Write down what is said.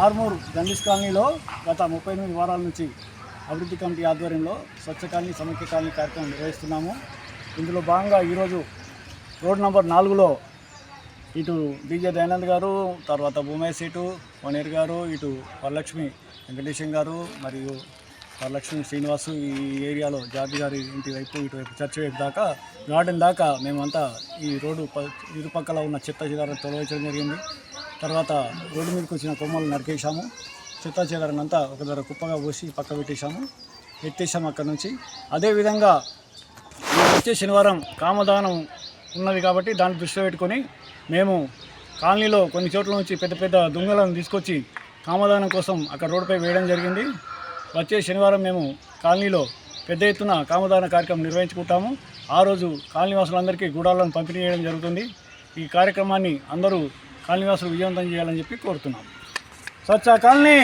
Armoor journalist కాలనీలో గత 38 వారాల నుంచి అభివృద్ధి కమిటీ ఆధ్వర్యంలో స్వచ్ఛ కాలనీ సమైక్య కాలనీ కార్యక్రమం నిర్వహిస్తున్నాము. ఇందులో భాగంగా ఈరోజు రోడ్ నంబర్ 4లో ఇటు డీజే దయానంద్ గారు, తర్వాత భూమేశ్ ఇటు వనేర్ గారు, ఇటు వరలక్ష్మి వెంకటేశం గారు మరియు వరలక్ష్మి శ్రీనివాసు ఈ ఏరియాలో జార్జి గారి ఇంటి వైపు ఇటువైపు చర్చ్ వైపు దాకా గార్డెన్ దాకా మేమంతా ఈ రోడ్డు ఇరుపక్కల ఉన్న చెత్త చెదారం తొలగించడం జరిగింది. తర్వాత రోడ్డు మీదకి వచ్చిన కొమ్మలు నరికేసాము. చెత్త చెదారాన్ని అంతా ఒక దగ్గర కుప్పగా పోసి పక్క ఎత్తేసాము అక్కడ నుంచి. అదేవిధంగా వచ్చే శనివారం కామదానం ఉన్నది కాబట్టి దాన్ని దృష్టిలో పెట్టుకొని మేము కాలనీలో కొన్ని చోట్ల నుంచి పెద్ద పెద్ద దుంగలను తీసుకొచ్చి కామదానం కోసం అక్కడ రోడ్డుపై వేయడం జరిగింది. వచ్చే శనివారం మేము కాలనీలో పెద్ద ఎత్తున కామదాన కార్యక్రమం నిర్వహించుకుంటాము. ఆ రోజు కాలనీవాసులందరికీ గుడాలను పంపిణీ చేయడం జరుగుతుంది. ఈ కార్యక్రమాన్ని అందరూ కాలనీవాసులు విజయవంతం చేయాలని చెప్పి కోరుతున్నాం. స్వచ్ఛ కాలనీ.